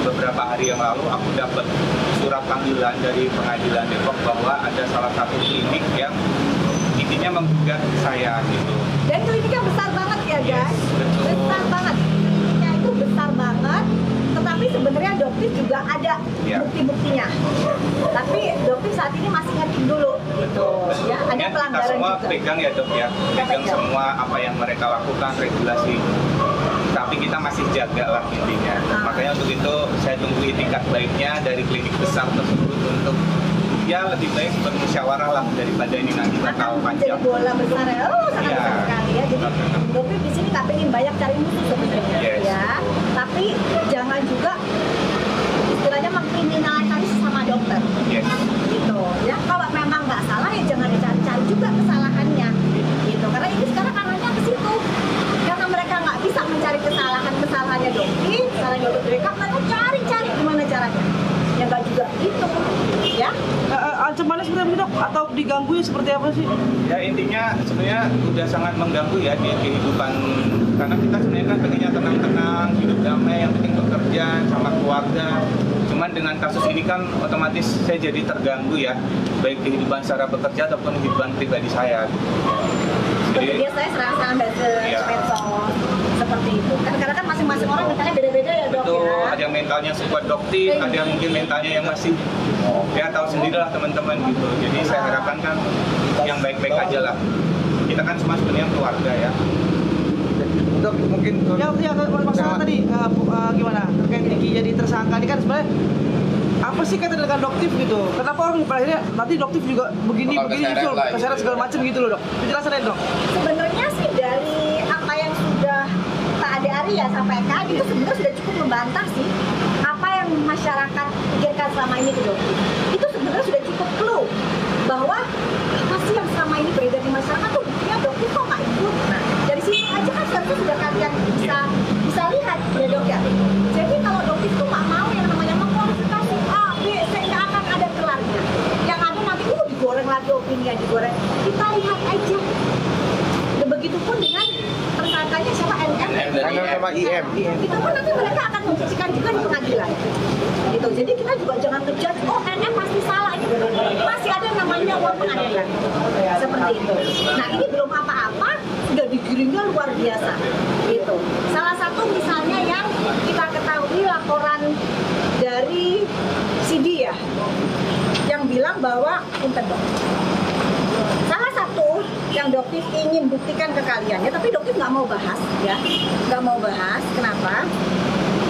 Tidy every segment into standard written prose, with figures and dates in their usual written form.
beberapa hari yang lalu aku dapat surat panggilan dari pengadilan Depok bahwa ada salah satu klinik yang intinya menggugat saya gitu. Dan kliniknya besar banget ya guys, betul. Besar banget. Kliniknya itu besar banget, tetapi sebenarnya Doktif juga ada bukti-buktinya. Tapi Doktif saat ini masih ngecek dulu. Betul. Ya, ada pelanggaran kita semua juga. pegang ya dok ya, pegang semua apa yang mereka lakukan, regulasi. Tapi kita masih jaga lah intinya. Makanya untuk itu saya tunggu itikat baiknya dari klinik besar tersebut untuk ya lebih baik bermusyawarah lah daripada ini nanti bakal panjang. Jadi bola besar ya, sangat besar sekali ya. Jadi Doktif di sini tak pengen banyak cari musuh sebenarnya ya. Tapi jangan juga istilahnya mengkriminalisasi sama dokter. Gitu ya. Kalau memang nggak salah ya jangan dicari-cari juga kesalahannya. Gitu. Karena ini sekarang arahnya ke situ. Karena mereka nggak bisa mencari kesalahannya Doktif, kesalahan dokter mereka cari gimana caranya. Ya nggak juga gitu, ya. Ancamannya seperti apa sih dok? Atau diganggu seperti apa sih? Ya intinya sebenarnya udah sangat mengganggu ya di kehidupan, karena kita sebenarnya kan pengennya tenang-tenang, hidup damai, yang penting bekerja sama keluarga. Cuman dengan kasus ini kan otomatis saya jadi terganggu ya, baik kehidupan secara bekerja ataupun kehidupan pribadi saya. Jadi dia saya serang-serang dari medsos seperti itu. Karena kan masing-masing orang mentalnya beda-beda ya dok. Betul, ya. ada yang mentalnya sekuat Doktif, ada yang mungkin mentalnya yang masih ya tahu sendirilah teman-teman gitu. Jadi saya harapkan kan yang baik-baik aja lah. Kita kan semua sebenarnya keluarga ya. Dok, mungkin Ya masalah tadi gimana terkait Diki jadi tersangka ini kan sebenarnya apa sih kata dengan Doktif gitu? Kenapa orang akhirnya nanti Doktif juga begini muncul keseret segala macam gitu loh dok? Penjelasan aja dok. Sebenarnya sih dari apa yang sudah Pak Ade Arya sampaikan itu sebenarnya sudah cukup membantah sih apa yang masyarakat pikirkan selama ini ke Doktif. Itu sebenarnya sudah cukup clue bahwa apa sih yang selama ini beredar di masyarakat tuh buktinya Doktif kok nggak ikut. Nah dari situ aja kan seharusnya sudah kalian bisa lihat ya dok ya. Jadi kalau Doktif tuh nggak mau yang namanya mengklarifikasi A, B, C nggak akan ada kelarnya. Yang ada nanti digoreng lagi opini digoreng. Kita lihat aja. Dan begitupun dengan tersangkanya siapa NM sama IM. Itu pun nanti mereka akan membuktikan juga di pengadilan. Gitu. Jadi kita juga jangan ngejudge oh NM pasti salah gitu. Masih ada namanya uang pengadilan. Seperti itu. Nah ini belum apa-apa sudah digiringnya luar biasa. Gitu. Salah satu misalnya yang kita ketahui laporan dari CD ya yang bilang bahwa salah satu yang Doktif ingin buktikan ke kalian ya, tapi Doktif nggak mau bahas ya, nggak mau bahas. Kenapa?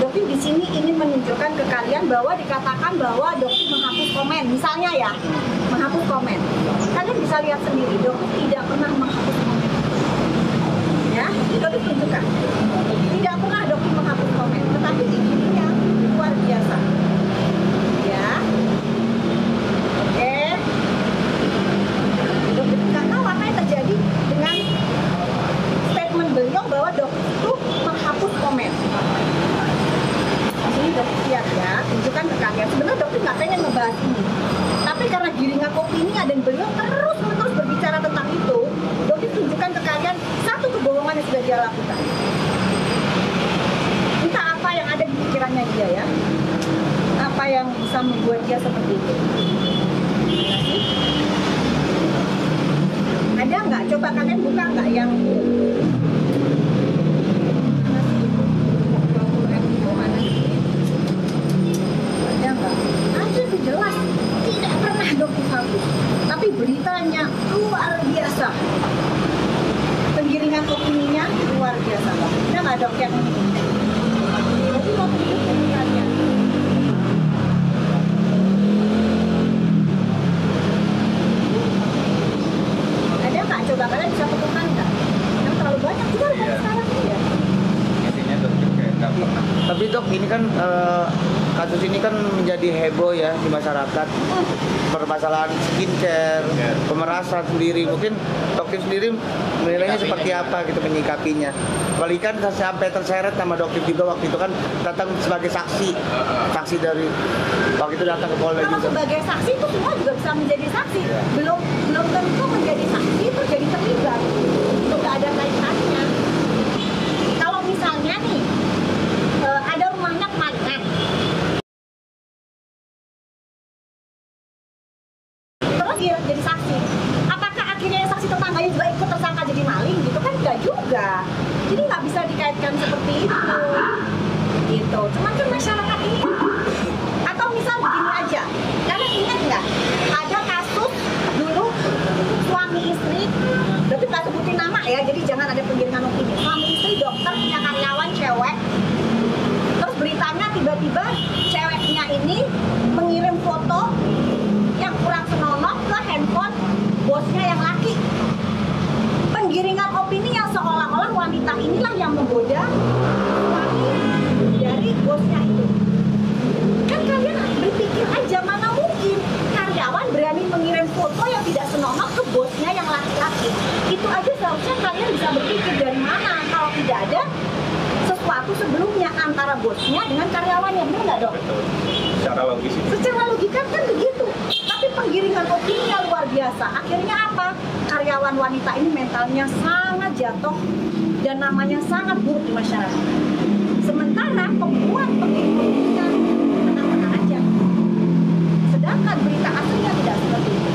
Doktif di sini ingin menunjukkan ke kalian bahwa dikatakan bahwa Doktif menghapus komen, misalnya ya, menghapus komen. Kalian bisa lihat sendiri, Doktif tidak pernah menghapus komen. Ya, Doktif tunjukkan. Tidak pernah Doktif menghapus komen, tetapi ini luar biasa. Ya, oke. Doktif nggak tahu apa yang terjadi dengan statement beliau bahwa Doktif itu menghapus komen. Di sini Doktif lihat ya, tunjukkan ke kalian. Sebenarnya Doktif nggak pengen ngebahas ini, tapi karena giringan opini dan beliau terus berbicara tentang itu, Doktif tunjukkan ke kalian satu kebohongan yang sudah dia lakukan. Entah apa yang ada di pikirannya dia ya, apa yang bisa membuat dia seperti itu. Ada nggak? Coba kalian buka nggak yang ada nggak? Ada tuh jelas tidak pernah Doktif hapus, tapi beritanya luar biasa, penggiringan opininya luar biasa. Ada nggak dok yang ini? Jadi mau tunjukin kalian. Ada nggak? Coba kalian bisa temukan nggak? Yang terlalu banyak juga sekarang ya. Intinya Doktif kayak nggak pernah. Tapi dok, ini kan kasus ini kan menjadi heboh ya di masyarakat. Permasalahan skincare, pemerasan sendiri. Mungkin Doktif sendiri menilainya seperti apa gitu menyikapinya. Apalagi kan sampai terseret sama Doktif juga waktu itu kan datang sebagai saksi dari waktu itu datang ke Polda Kalau juga. sebagai saksi itu semua juga bisa menjadi saksi. Belum tentu menjadi saksi itu jadi terlibat. Itu nggak ada kaitannya. Kalau misalnya nih ada rumahnya kemalingan, gitu. Cuman kan masyarakat ini, atau misal begini aja, kalian ingat nggak ada kasus dulu suami istri, tapi nggak sebutin nama ya, jadi jangan ada penggiringan opini. Suami istri dokter punya karyawan cewek, terus beritanya tiba-tiba ceweknya ini mengirim foto yang kurang senonoh ke handphone bosnya yang laki. Penggiringan opini yang seolah-olah wanita inilah yang menggoda suami dari bosnya itu. Kan kalian berpikir aja, mana mungkin karyawan berani mengirim foto yang tidak senonoh ke bosnya yang laki-laki. Itu aja seharusnya kalian bisa berpikir dari mana kalau tidak ada sesuatu sebelumnya antara bosnya dengan karyawannya, benar nggak dok? Betul. Secara logis itu. Secara logika kan begitu. Tapi penggiringan opini yang luar biasa. Akhirnya apa? Karyawan wanita ini mentalnya sangat jatuh dan namanya sangat buruk di masyarakat. Sementara pembuat penggiring opininya tenang-tenang aja. Sedangkan berita aslinya tidak seperti itu.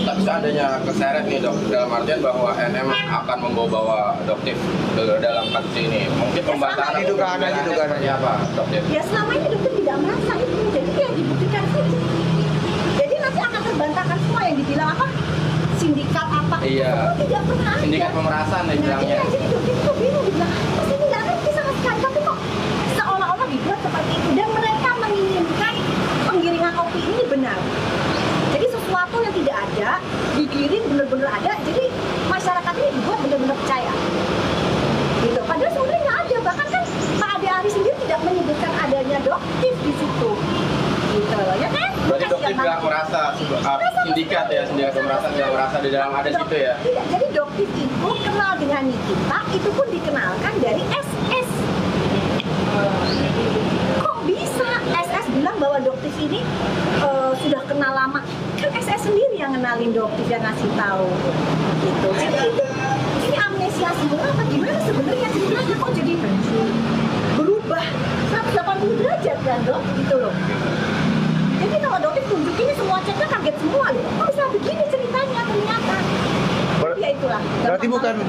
Tapi seandainya keseret nih dok, dalam artian bahwa NM akan membawa Doktif ke dalam kasus ini, mungkin pembatalan itu kan seperti apa Doktif? Ya selama ini dokter tidak merasa itu, jadi ya dibuktikan saja. Jadi nanti akan terbantahkan semua yang dibilang apa? Sindikat apa? Iya. Itu tidak pernah ada. Sindikat pemerasan ya bilangnya. Iya, jadi dokter itu bingung dibilang, terus ini nggak ngerti sama sekali, tapi kok seolah-olah dibuat seperti itu. Dan mereka menginginkan penggiringan opini ini benar. Jadi sesuatu yang tidak ada, digiring benar-benar ada, jadi masyarakat ini dibuat benar-benar percaya. Gitu. Padahal sebenarnya nggak ada, bahkan kan Pak Ade Ari sendiri tidak menyebutkan adanya Doktif di situ. Gitu, ya kan? Berarti Bukan Doktif nggak merasa sindikat ya, sindikat pemerasan nggak merasa di dalam ada situ ya? Tidak, jadi Doktif itu kenal dengan Nikita, itu pun dikenalkan dari SS. Kok bisa SS bilang bahwa Doktif ini sudah kenal lama? Kan SS sendiri yang kenalin Doktif, yang ngasih tahu. Gitu. Jadi ini amnesia semua apa gimana sebenarnya ceritanya kok jadi berubah 180 derajat kan dok? Gitu loh. Jadi kalau Doktif tunjukin ini semua ceknya kaget semua loh. Kok bisa begini ceritanya ternyata? Ya itulah.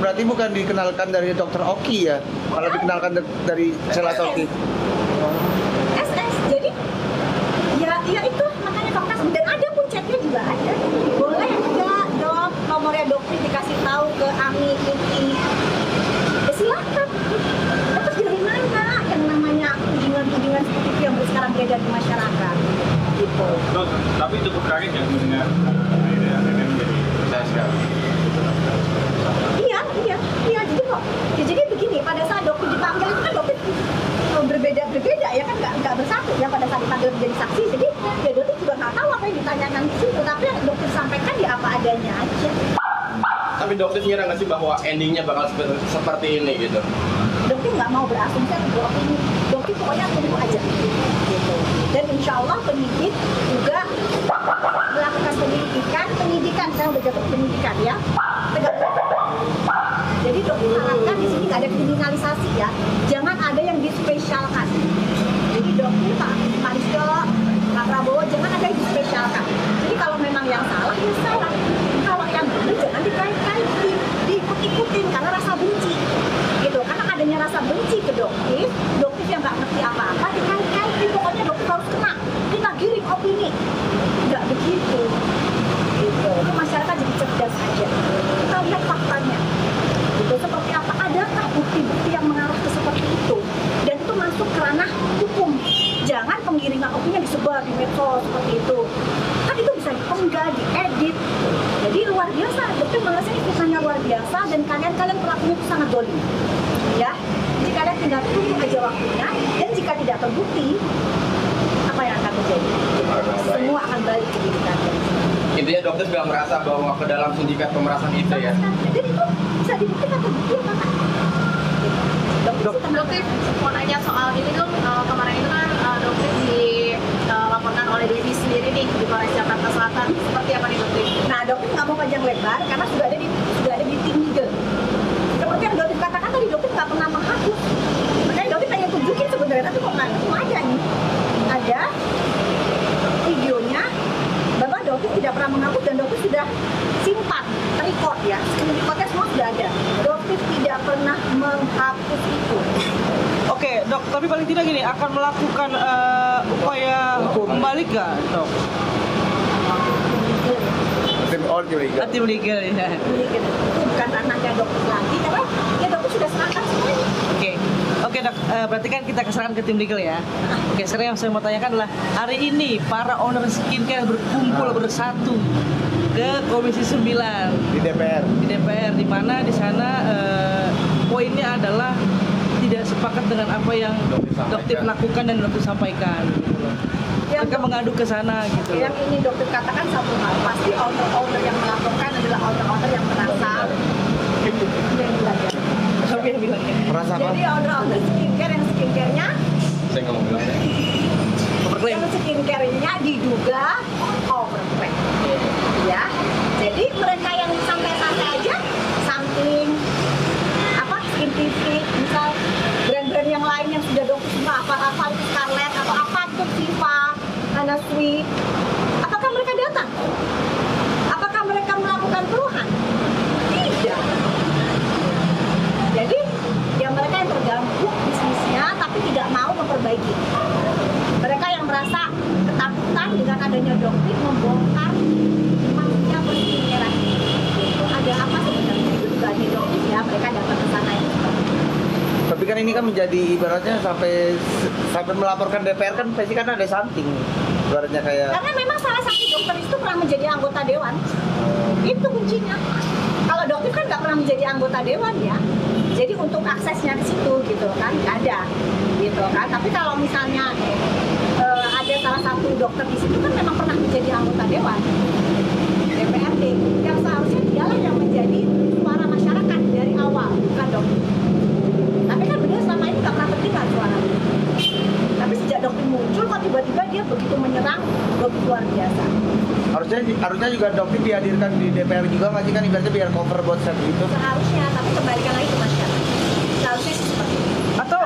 Berarti bukan dikenalkan dari Dokter Oki ya? Kalau dikenalkan dari Sheila Oki. SS. Jadi ya itu makanya fakta, dan ada pun chatnya juga ada. Boleh enggak dok nomornya Doktif dikasih tahu ke Ami Kiki? Ya silakan. Terus dari mana yang namanya tudingan-tudingan seperti itu yang sekarang beredar di masyarakat? Gitu. Dok, tapi cukup kaget ya mendengar akhirnya NM jadi Saya sekali. Iya. Jadi kok, ya jadi begini. Pada saat Doktif dipanggil itu kan Doktif berbeda ya kan, nggak bersatu ya pada saat dipanggil menjadi saksi. Jadi ya Doktif juga nggak tahu apa yang ditanyakan di situ. Tapi yang Doktif sampaikan ya apa adanya aja. Tapi Doktif ngira nggak sih bahwa endingnya bakal seperti ini gitu? Doktif nggak mau berasumsi atau ini. Doktif pokoknya tunggu aja. Gitu. Dan insya Allah penyidik juga melakukan penyidikan saya udah jatuh penyidikan ya. Jadi Doktif harapkan di sini nggak ada kriminalisasi ya. Jangan ada yang dispesialkan. Jadi Doktif Pak Rizko, Pak Prabowo jangan ada yang dispesialkan. Jadi kalau memang yang salah ya salah. Kalau yang benar jangan dikait-kaitin, diikut-ikutin karena rasa benci. Gitu. Karena adanya rasa benci ke Doktif yang nggak ngerti apa-apa dikait-kaitin. Pokoknya Doktif harus kena. Kita giring opini. Nggak begitu. Gitu. Itu masyarakat jadi cerdas aja. Kita lihat faktanya. Gitu. Seperti apa? Adakah bukti-bukti yang mengarah ke seperti itu? Dan itu masuk ke ranah hukum. Jangan penggiringan opini yang disebar di medsos seperti itu. Kan itu bisa diunggah, diedit. Jadi luar biasa. Dokter merasa ini kisahnya luar biasa dan kalian pelakunya itu sangat dolim. Ya. Jadi kalian tinggal tunggu aja waktunya. Dan jika tidak terbukti, apa yang akan terjadi? Semua akan balik ke diri kalian. Intinya Doktif nggak merasa bahwa ke dalam sindikat pemerasan itu ya? Dan itu bisa dibuktikan terbukti apa kan? Doktif mau nanya soal ini dong, kemarin itu kan Doktif dilaporkan oleh Devi sendiri nih di Polres Jakarta Selatan. Seperti apa nih Doktif? Nah Doktif nggak mau panjang lebar karena sudah ada di tim legal. Seperti yang Doktif katakan tadi, Doktif nggak pernah menghapus. Makanya Doktif pengen tunjukin sebenarnya, tapi kok nggak ada nih. Ada videonya bahwa Doktif tidak pernah menghapus dan Doktif sudah simpan, record ya, recordnya semua sudah ada. Doktif tidak pernah menghapus itu. Oke, Dok, tapi paling tidak gini, akan melakukan upaya kembali nggak, Dok? Tim legal ya. Itu bukan ranahnya dokter lagi, karena ya dokter sudah serahkan semuanya. Oke Dok, berarti kan kita keserahkan ke tim legal ya. Oke, sekarang yang saya mau tanyakan adalah hari ini para owner skincare berkumpul bersatu ke Komisi 9 Di DPR. di mana di sana poinnya adalah tidak sepakat dengan apa yang dokter lakukan dan dokter sampaikan. Gitu loh. Mereka mengadu ke sana gitu. Yang ini dokter katakan satu hal, pasti owner yang melaporkan adalah owner yang merasa Merasa apa? Jadi owner skincare yang skincare-nya Saya nggak mau bilang. Overklaim. yang skincare-nya diduga overklaim. Ya. Jadi mereka yang santai-santai aja samping apa Skin TV, misal brand-brand yang lain yang sudah dokter semua apa itu Scarlett atau apa itu Viva, Ana Sweet. Apakah mereka datang? Apakah mereka melakukan keluhan? Tidak. Jadi ya mereka yang terganggu bisnisnya tapi tidak mau memperbaiki. Mereka yang merasa ketakutan dengan adanya dokter membongkar mafia perskincarean. Itu ada apa sebenarnya? Itu juga di dokter ya, mereka datang ke sana itu. Tapi kan ini kan menjadi ibaratnya sampai melaporkan DPR kan pasti kan ada something. Ibaratnya kayak Karena memang salah satu dokter itu pernah menjadi anggota dewan. Itu kuncinya. Kalau dokter kan nggak pernah menjadi anggota dewan ya. Jadi untuk aksesnya ke situ gitu kan nggak ada, gitu kan. Tapi kalau misalnya ada salah satu dokter di situ kan memang pernah menjadi anggota dewan DPRD, yang seharusnya dialah yang menjadi suara masyarakat dari awal, bukan dokter. Tapi kan beliau selama ini nggak pernah terdengar suara. Tapi sejak dokter muncul kok tiba-tiba dia begitu menyerang dokter luar biasa. harusnya juga dokter dihadirkan di DPR juga nggak sih kan ibaratnya biar cover buat set itu. Seharusnya, tapi kembalikan lagi ke masyarakat. Seharusnya sih seperti itu. Atau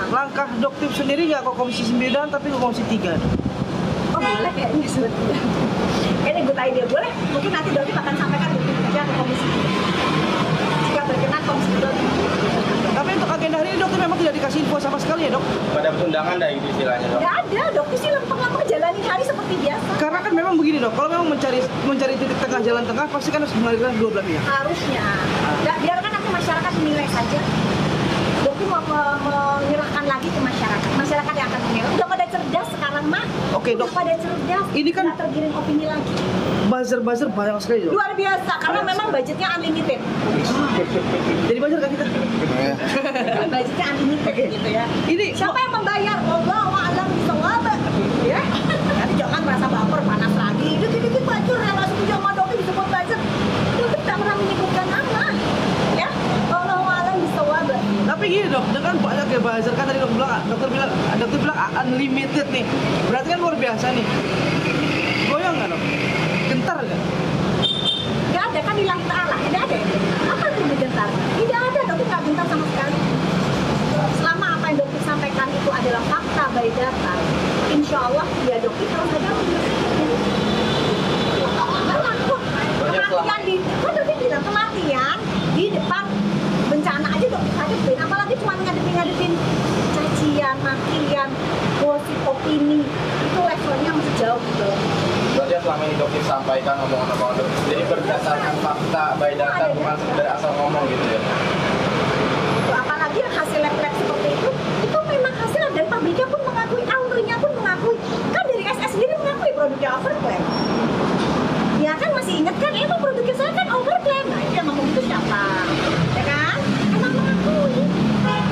langkah dokter sendiri nggak ke Komisi 9 tapi ke Komisi 3? Oh boleh kayaknya sebetulnya. Kayaknya good idea, boleh. Mungkin nanti dokter akan sampaikan dokter kerja ke komisi. Jika berkenan komisi dokter. Tapi untuk agenda hari ini dokter memang tidak dikasih info sama sekali ya dok? Pada undangan dah itu istilahnya dok. Nggak ada, dokter sih lempeng-lempeng jalanin hari seperti biasa. Karena kan memang begini dok, kalau memang mencari titik tengah jalan tengah pasti kan harus mengalirkan dua belah pihak. Harusnya. Nggak, biarkan nanti masyarakat menilai saja. Dokter mau menyerahkan lagi ke masyarakat. Masyarakat yang akan menilai. Udah pada cerdas sekarang mah. Oke, Udah Dok. pada cerdas. Ini kan- nggak tergiring opini lagi. Buzzer banyak sekali dok. Luar biasa, karena memang budgetnya unlimited. Jadi buzzer kan kita? Budgetnya unlimited gitu ya. Ini Siapa yang membayar? Wallahu a'lam bishawab. Ya. Nanti jangan merasa baper panas lagi. Dikit-dikit bajur yang masuk sama dokter disebut buzzer. Dokter tidak pernah menyebutkan nama. Ya. Wallahu a'lam bishawab. tapi gini dok, dengan banyak ya buzzer kan tadi dokter bilang unlimited nih. Berarti kan luar biasa nih. Goyang nggak dok? Gentar nggak? Tidak ada kan hilang ta'ala. Tidak ada. Apa yang gentar? Tidak ada. Dokter nggak gentar sama sekali. Selama apa yang dokter sampaikan itu adalah fakta by data, insya Allah ya dokter kalau ada kematian di, kan dokter bilang kematian di depan bencana aja dokter hadapin, apalagi cuma ngadepin cacian, makian, gosip, opini, itu levelnya masih jauh gitu. Berarti selama ini dokter sampaikan omongan-omongan dokter. Jadi berdasarkan fakta by data bukan sekedar asal ngomong gitu ya. Apalagi yang hasil lab seperti itu memang hasil dan pabriknya pun mengakui, ownernya pun mengakui. Kan dari SS sendiri mengakui produknya overclaim. Ya kan masih ingat kan, emang produknya saya kan overclaim. Nah itu yang ngomong itu siapa? Ya kan? Emang mengakui.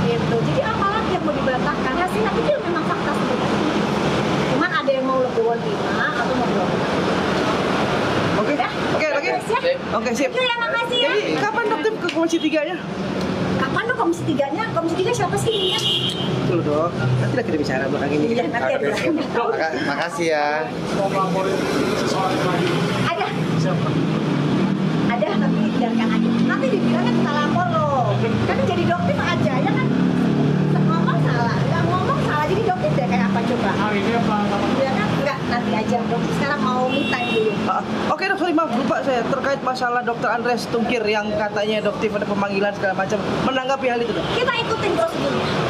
Gitu. Jadi apalagi yang mau dibantahkan, hasilnya itu memang fakta seperti itu. Cuman ada yang mau legowo terima atau mau blok. Oke. Ya? Oke lagi. Sip. Oke sip. Ya, makasih ya. Jadi kapan dokter ke Komisi 3-nya? Kapan dong komisi 3-nya? Komisi 3 siapa sih ini ya? Dulu dok. Nanti lah kita bicara belakang ini. Iya, nanti ada. Makasih ya. Ada. Ada tapi biarkan aja. Nanti dibilangnya kita lapor loh. Kan jadi dokter aja ya kan. Ngomong salah, nggak ngomong salah. Jadi dokter deh kayak apa coba? Ya kan? Enggak, nanti aja. Dokter sekarang mau me time dulu. Oke dok, sorry maaf lupa saya terkait masalah dokter Andres Tungkir yang katanya dokter ada pemanggilan segala macam, menanggapi hal itu dok. Kita ikutin prosedurnya.